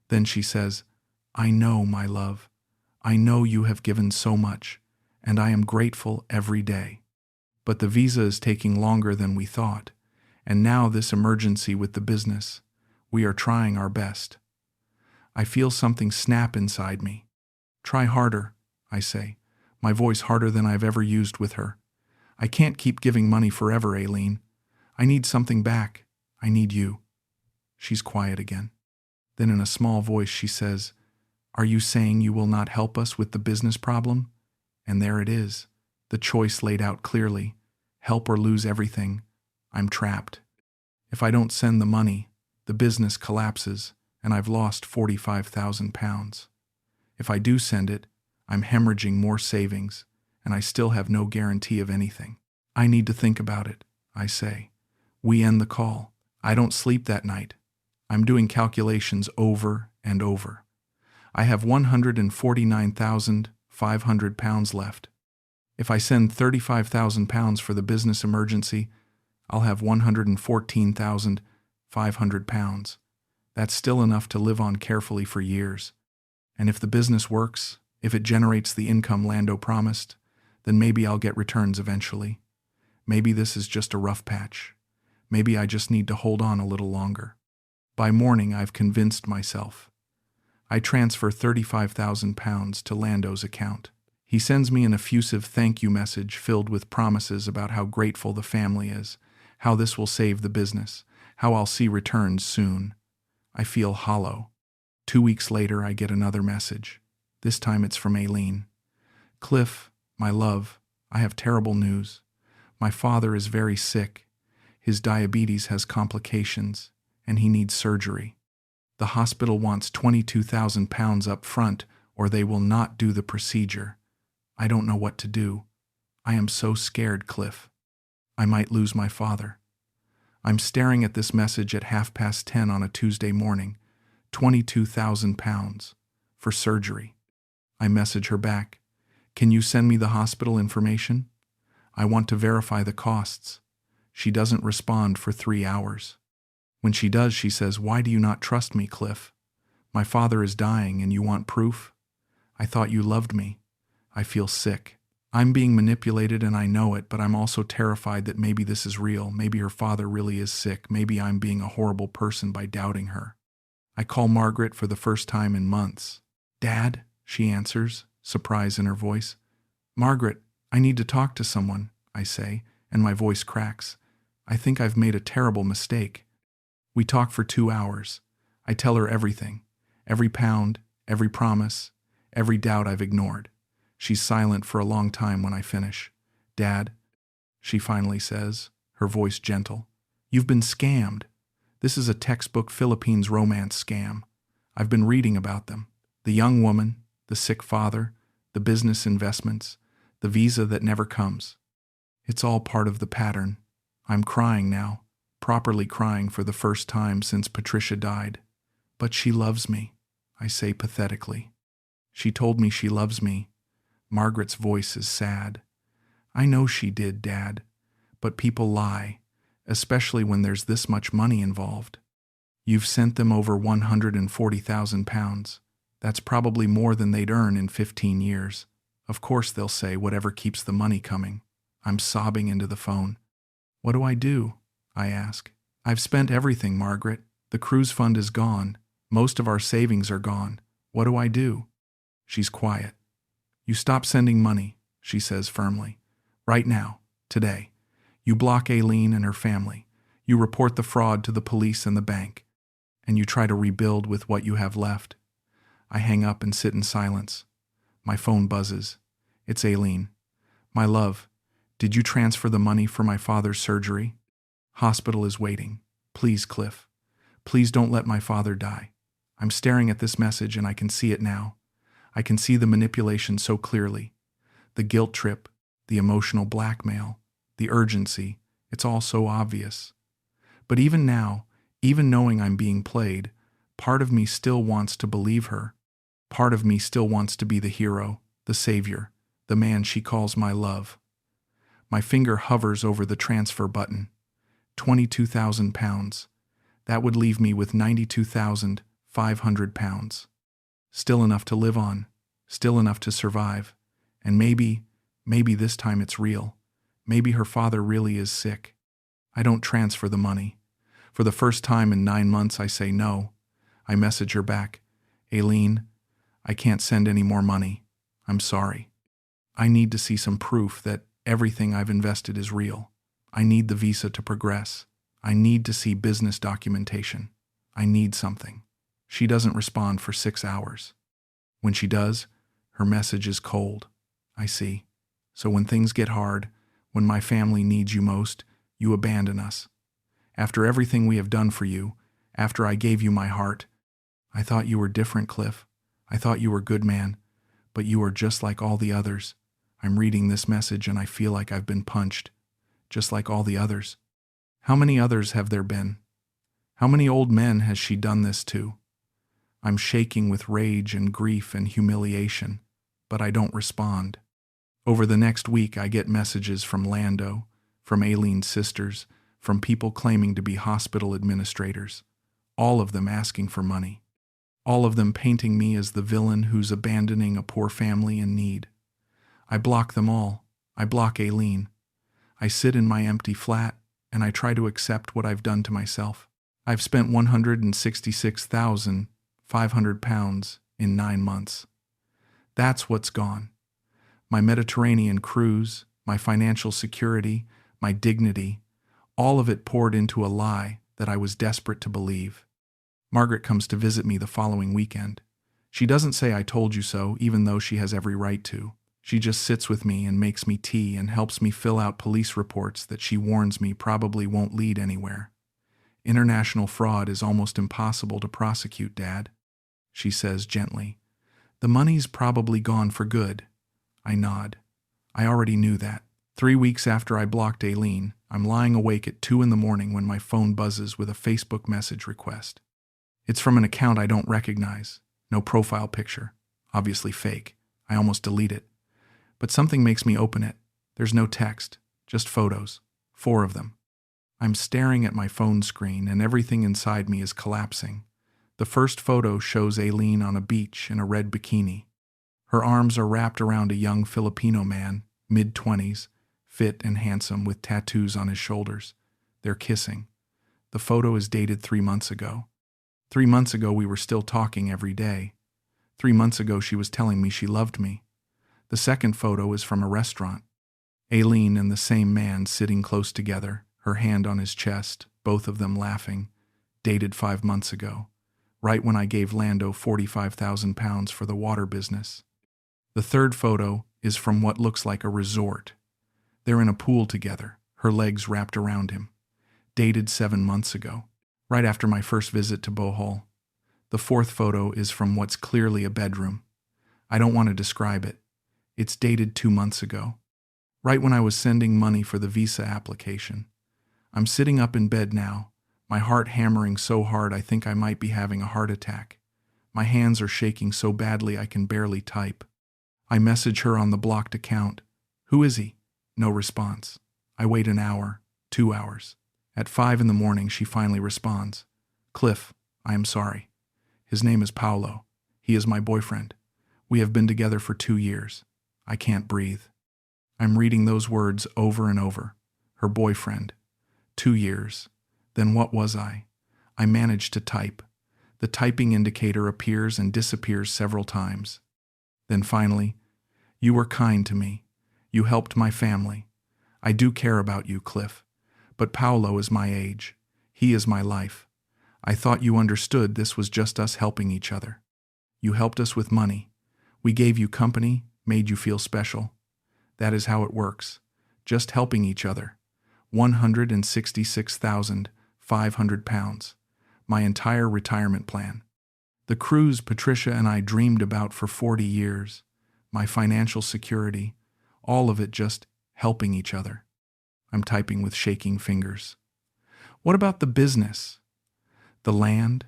Speaker 1: Then she says, "I know, my love. I know you have given so much, and I am grateful every day. But the visa is taking longer than we thought, and now this emergency with the business. We are trying our best." I feel something snap inside me. "Try harder," I say, my voice harder than I've ever used with her. "I can't keep giving money forever, Aileen. I need something back. I need you." She's quiet again. Then in a small voice she says, "Are you saying you will not help us with the business problem?" And there it is, the choice laid out clearly. Help or lose everything. I'm trapped. If I don't send the money, the business collapses, and I've lost 45,000 pounds. If I do send it, I'm hemorrhaging more savings, and I still have no guarantee of anything. "I need to think about it," I say. We end the call. I don't sleep that night. I'm doing calculations over and over. I have 149,500 pounds left. If I send 35,000 pounds for the business emergency, I'll have 114,500 pounds. That's still enough to live on carefully for years. And if the business works, if it generates the income Lando promised, then maybe I'll get returns eventually. Maybe this is just a rough patch. Maybe I just need to hold on a little longer. By morning, I've convinced myself. I transfer 35,000 pounds to Lando's account. He sends me an effusive thank you message filled with promises about how grateful the family is, how this will save the business, how I'll see returns soon. I feel hollow. 2 weeks later, I get another message. This time it's from Aileen. "Cliff, my love, I have terrible news. My father is very sick. His diabetes has complications, and he needs surgery. The hospital wants 22,000 pounds up front, or they will not do the procedure. I don't know what to do. I am so scared, Cliff. I might lose my father." I'm staring at this message at 10:30 on a Tuesday morning. 22,000 pounds for surgery. I message her back. "Can you send me the hospital information? I want to verify the costs." She doesn't respond for 3 hours. When she does, she says, "Why do you not trust me, Cliff? My father is dying and you want proof? I thought you loved me." I feel sick. I'm being manipulated and I know it, but I'm also terrified that maybe this is real. Maybe her father really is sick. Maybe I'm being a horrible person by doubting her. I call Margaret for the first time in months. "Dad," she answers, surprise in her voice. "Margaret, I need to talk to someone," I say, and my voice cracks. I think I've made a terrible mistake. We talk for 2 hours. I tell her everything. Every pound, every promise, every doubt I've ignored. She's silent for a long time when I finish. "Dad," she finally says, her voice gentle, "you've been scammed. This is a textbook Philippines romance scam. I've been reading about them. The young woman, the sick father, the business investments, the visa that never comes. It's all part of the pattern. I'm crying now, properly crying for the first time since Patricia died. But she loves me," I say pathetically. "She told me she loves me." Margaret's voice is sad. "I know she did, Dad, but people lie, especially when there's this much money involved. You've sent them over 140,000 pounds. That's probably more than they'd earn in 15 years. Of course they'll say whatever keeps the money coming." I'm sobbing into the phone. "What do I do?" I ask. "I've spent everything, Margaret. The cruise fund is gone. Most of our savings are gone. What do I do?" She's quiet. "You stop sending money," she says firmly. "Right now. Today. You block Aileen and her family. You report the fraud to the police and the bank. And you try to rebuild with what you have left. I hang up and sit in silence. My phone buzzes. It's Aileen. My love, did you transfer the money for my father's surgery? Hospital is waiting. Please, Cliff. Please don't let my father die. I'm staring at this message and I can see it now. I can see the manipulation so clearly. The guilt trip, the emotional blackmail, the urgency, it's all so obvious. But even now, even knowing I'm being played, part of me still wants to believe her. Part of me still wants to be the hero, the savior, the man she calls my love. My finger hovers over the transfer button. 22,000 pounds. That would leave me with 92,500 pounds. Still enough to live on, still enough to survive. And maybe this time it's real. Maybe her father really is sick. I don't transfer the money. For the first time in 9 months, I say no. I message her back. Aileen, I can't send any more money. I'm sorry. I need to see some proof that everything I've invested is real. I need the visa to progress. I need to see business documentation. I need something. She doesn't respond for 6 hours. When she does, her message is cold. I see. So when things get hard, when my family needs you most, you abandon us. After everything we have done for you, after I gave you my heart, I thought you were different, Cliff. I thought you were a good man, but you are just like all the others. I'm reading this message and I feel like I've been punched, just like all the others. How many others have there been? How many old men has she done this to? I'm shaking with rage and grief and humiliation, but I don't respond. Over the next week, I get messages from Lando, from Aileen's sisters, from people claiming to be hospital administrators, all of them asking for money. All of them painting me as the villain who's abandoning a poor family in need. I block them all. I block Aileen. I sit in my empty flat and I try to accept what I've done to myself. I've spent 166,500 pounds in 9 months. That's what's gone. My Mediterranean cruise, my financial security, my dignity, all of it poured into a lie that I was desperate to believe. Margaret comes to visit me the following weekend. She doesn't say I told you so, even though she has every right to. She just sits with me and makes me tea and helps me fill out police reports that she warns me probably won't lead anywhere. International fraud is almost impossible to prosecute, Dad, she says gently. The money's probably gone for good. I nod. I already knew that. 3 weeks after I blocked Aileen, I'm lying awake at 2 in the morning when my phone buzzes with a Facebook message request. It's from an account I don't recognize. No profile picture. Obviously fake. I almost delete it. But something makes me open it. There's no text, just photos. 4 of them. I'm staring at my phone screen and everything inside me is collapsing. The first photo shows Aileen on a beach in a red bikini. Her arms are wrapped around a young Filipino man, mid-20s, fit and handsome with tattoos on his shoulders. They're kissing. The photo is dated 3 months ago. 3 months ago we were still talking every day. 3 months ago she was telling me she loved me. The second photo is from a restaurant. Aileen and the same man sitting close together, her hand on his chest, both of them laughing, dated 5 months ago, right when I gave Lando 45,000 pounds for the water business. The third photo is from what looks like a resort. They're in a pool together, her legs wrapped around him, dated 7 months ago, right after my first visit to Bohol. The fourth photo is from what's clearly a bedroom. I don't want to describe it. It's dated 2 months ago, right when I was sending money for the visa application. I'm sitting up in bed now, my heart hammering so hard I think I might be having a heart attack. My hands are shaking so badly I can barely type. I message her on the blocked account. Who is he? No response. I wait an hour, 2 hours. At 5 in the morning, she finally responds. Cliff, I am sorry. His name is Paolo. He is my boyfriend. We have been together for 2 years. I can't breathe. I'm reading those words over and over. Her boyfriend. 2 years. Then what was I? I managed to type. The typing indicator appears and disappears several times. Then finally, you were kind to me. You helped my family. I do care about you, Cliff. But Paolo is my age. He is my life. I thought you understood this was just us helping each other. You helped us with money. We gave you company, made you feel special. That is how it works. Just helping each other. 166,500 pounds. My entire retirement plan. The cruise Patricia and I dreamed about for 40 years. My financial security. All of it just helping each other. I'm typing with shaking fingers. What about the business? The land?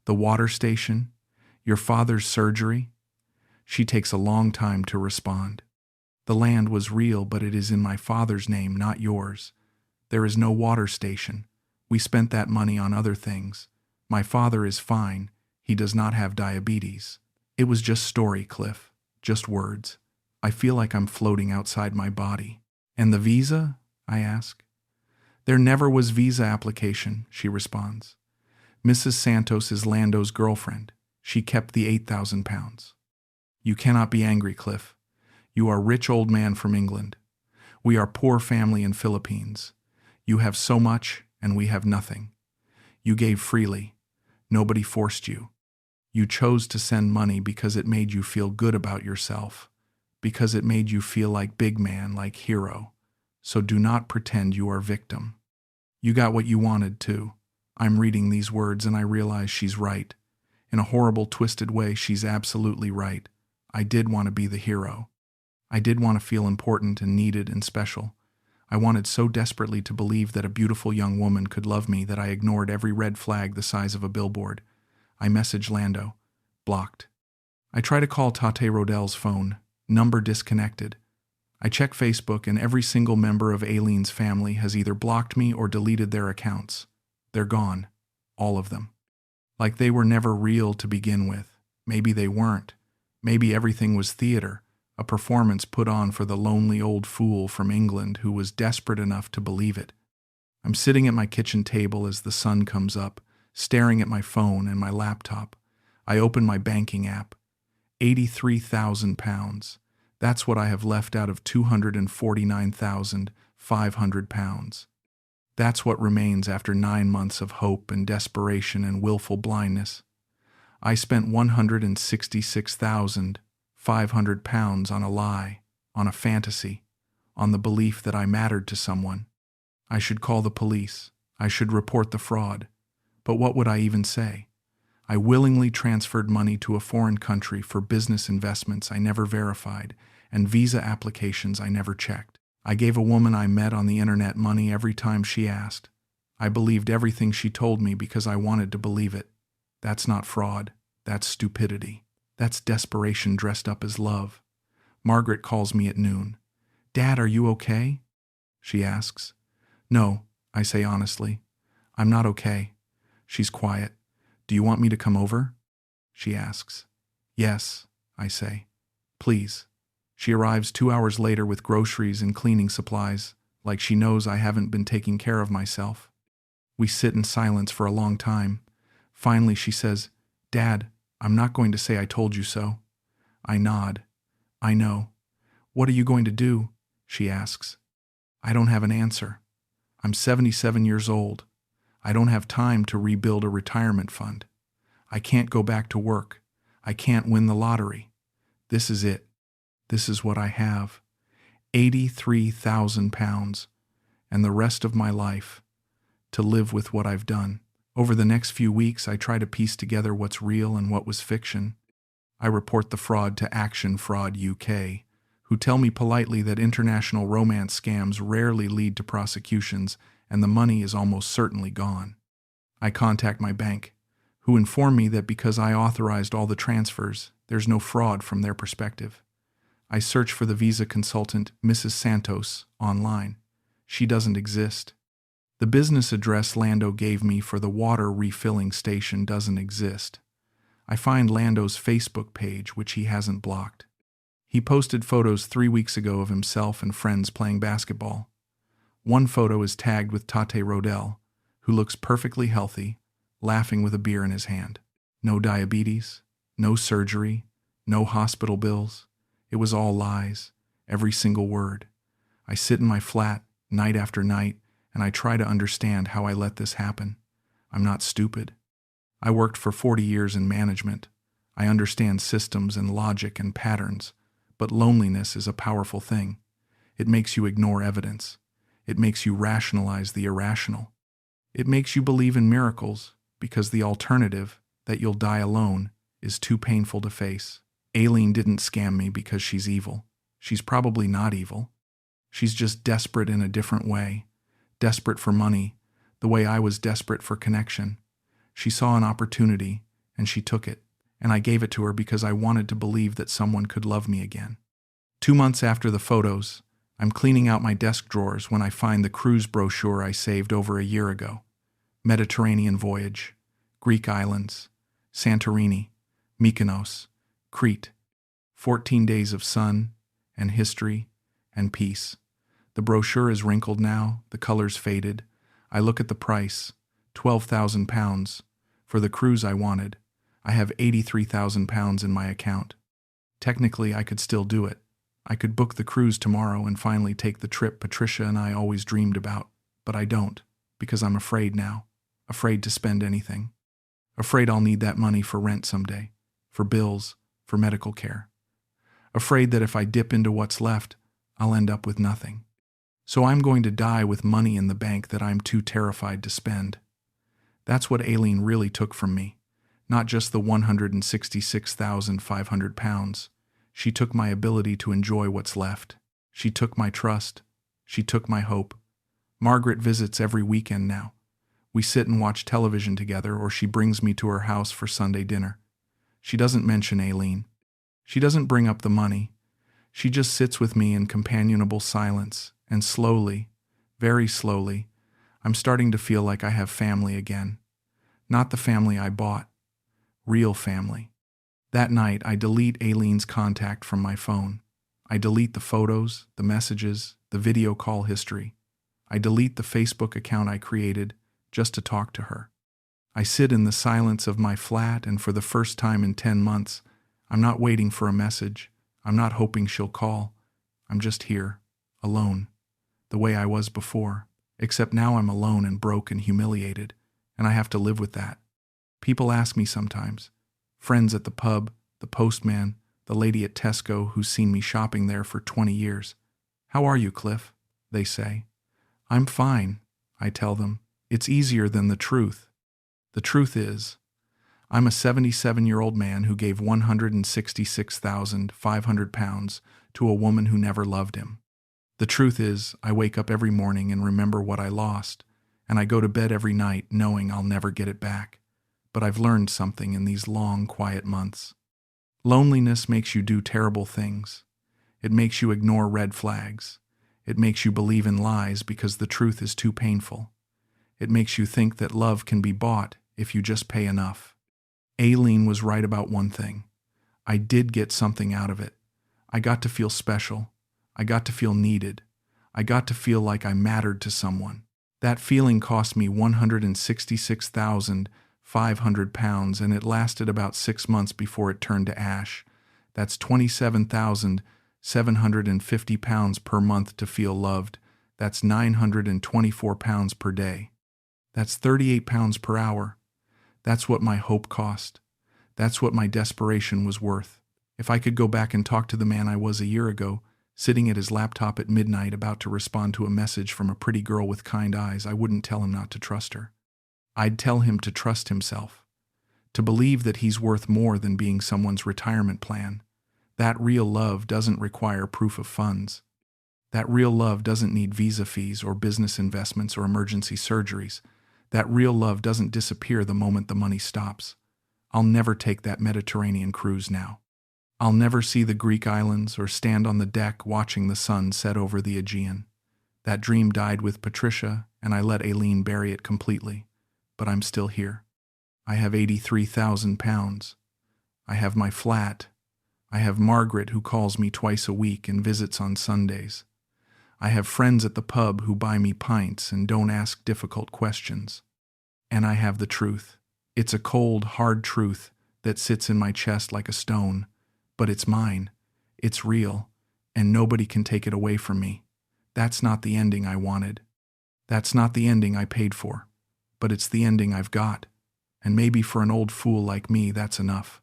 Speaker 1: The water station? Your father's surgery? She takes a long time to respond. The land was real, but it is in my father's name, not yours. There is no water station. We spent that money on other things. My father is fine. He does not have diabetes. It was just story, Cliff. Just words. I feel like I'm floating outside my body. And the visa? I ask. There never was visa application, she responds. Mrs. Santos is Lando's girlfriend. She kept the 8,000 pounds. You cannot be angry, Cliff. You are a rich old man from England. We are poor family in Philippines. You have so much, and we have nothing. You gave freely. Nobody forced you. You chose to send money because it made you feel good about yourself, because it made you feel like big man, like hero. So do not pretend you are victim. You got what you wanted, too. I'm reading these words and I realize she's right. In a horrible, twisted way, she's absolutely right. I did want to be the hero. I did want to feel important and needed and special. I wanted so desperately to believe that a beautiful young woman could love me that I ignored every red flag the size of a billboard. I messaged Lando. Blocked. I try to call Tate Rodel's phone. Number disconnected. I check Facebook and every single member of Aileen's family has either blocked me or deleted their accounts. They're gone. All of them. Like they were never real to begin with. Maybe they weren't. Maybe everything was theater, a performance put on for the lonely old fool from England who was desperate enough to believe it. I'm sitting at my kitchen table as the sun comes up, staring at my phone and my laptop. I open my banking app. 83,000 pounds. That's what I have left out of 249,500 pounds. That's what remains after 9 months of hope and desperation and willful blindness. I spent 166,500 pounds on a lie, on a fantasy, on the belief that I mattered to someone. I should call the police. I should report the fraud. But what would I even say? I willingly transferred money to a foreign country for business investments I never verified and visa applications I never checked. I gave a woman I met on the internet money every time she asked. I believed everything she told me because I wanted to believe it. That's not fraud. That's stupidity. That's desperation dressed up as love. Margaret calls me at noon. Dad, are you okay? She asks. No, I say honestly. I'm not okay. She's quiet. Do you want me to come over? She asks. Yes, I say. Please. She arrives 2 hours later with groceries and cleaning supplies, like she knows I haven't been taking care of myself. We sit in silence for a long time. Finally, she says, Dad, I'm not going to say I told you so. I nod. I know. What are you going to do? She asks. I don't have an answer. I'm 77 years old. I don't have time to rebuild a retirement fund. I can't go back to work. I can't win the lottery. This is it. This is what I have. 83,000 pounds. And the rest of my life. To live with what I've done. Over the next few weeks, I try to piece together what's real and what was fiction. I report the fraud to Action Fraud UK, who tell me politely that international romance scams rarely lead to prosecutions and the money is almost certainly gone. I contact my bank, who inform me that because I authorized all the transfers, there's no fraud from their perspective. I search for the visa consultant, Mrs. Santos, online. She doesn't exist. The business address Lando gave me for the water refilling station doesn't exist. I find Lando's Facebook page, which he hasn't blocked. He posted photos 3 weeks ago of himself and friends playing basketball. One photo is tagged with Tate Rodel, who looks perfectly healthy, laughing with a beer in his hand. No diabetes, no surgery, no hospital bills. It was all lies, every single word. I sit in my flat, night after night, and I try to understand how I let this happen. I'm not stupid. I worked for 40 years in management. I understand systems and logic and patterns, but loneliness is a powerful thing. It makes you ignore evidence. It makes you rationalize the irrational. It makes you believe in miracles, because the alternative, that you'll die alone, is too painful to face. Aileen didn't scam me because she's evil. She's probably not evil. She's just desperate in a different way. Desperate for money, the way I was desperate for connection. She saw an opportunity, and she took it, and I gave it to her because I wanted to believe that someone could love me again. 2 months after the photos, I'm cleaning out my desk drawers when I find the cruise brochure I saved over a year ago. Mediterranean voyage, Greek islands, Santorini, Mykonos, Crete. 14 days of sun and history and peace. The brochure is wrinkled now, the colors faded. I look at the price, £12,000. For the cruise I wanted, I have £83,000 in my account. Technically, I could still do it. I could book the cruise tomorrow and finally take the trip Patricia and I always dreamed about, but I don't, because I'm afraid now. Afraid to spend anything. Afraid I'll need that money for rent someday, for bills, for medical care. Afraid that if I dip into what's left, I'll end up with nothing. So I'm going to die with money in the bank that I'm too terrified to spend. That's what Aileen really took from me, not just the £166,500. She took my ability to enjoy what's left. She took my trust. She took my hope. Margaret visits every weekend now. We sit and watch television together, or she brings me to her house for Sunday dinner. She doesn't mention Aileen. She doesn't bring up the money. She just sits with me in companionable silence, and slowly, very slowly, I'm starting to feel like I have family again. Not the family I bought. Real family. That night, I delete Aileen's contact from my phone. I delete the photos, the messages, the video call history. I delete the Facebook account I created just to talk to her. I sit in the silence of my flat, and for the first time in 10 months, I'm not waiting for a message. I'm not hoping she'll call. I'm just here, alone, the way I was before, except now I'm alone and broke and humiliated, and I have to live with that. People ask me sometimes, friends at the pub, the postman, the lady at Tesco who's seen me shopping there for 20 years. "How are you, Cliff?" they say. "I'm fine," I tell them. It's easier than the truth. The truth is, I'm a 77-year-old man who gave £166,500 to a woman who never loved him. The truth is, I wake up every morning and remember what I lost, and I go to bed every night knowing I'll never get it back. But I've learned something in these long, quiet months. Loneliness makes you do terrible things. It makes you ignore red flags. It makes you believe in lies because the truth is too painful. It makes you think that love can be bought if you just pay enough. Aileen was right about one thing. I did get something out of it. I got to feel special. I got to feel needed. I got to feel like I mattered to someone. That feeling cost me £166,500, and it lasted about 6 months before it turned to ash. That's £27,750 per month to feel loved. That's £924 per day. That's £38 per hour. That's what my hope cost. That's what my desperation was worth. If I could go back and talk to the man I was a year ago, sitting at his laptop at midnight about to respond to a message from a pretty girl with kind eyes, I wouldn't tell him not to trust her. I'd tell him to trust himself, to believe that he's worth more than being someone's retirement plan. That real love doesn't require proof of funds. That real love doesn't need visa fees or business investments or emergency surgeries. That real love doesn't disappear the moment the money stops. I'll never take that Mediterranean cruise now. I'll never see the Greek islands or stand on the deck watching the sun set over the Aegean. That dream died with Patricia, and I let Aileen bury it completely. But I'm still here. I have £83,000. I have my flat. I have Margaret, who calls me twice a week and visits on Sundays. I have friends at the pub who buy me pints and don't ask difficult questions. And I have the truth. It's a cold, hard truth that sits in my chest like a stone, but it's mine. It's real, and nobody can take it away from me. That's not the ending I wanted. That's not the ending I paid for. But it's the ending I've got. And maybe for an old fool like me, that's enough.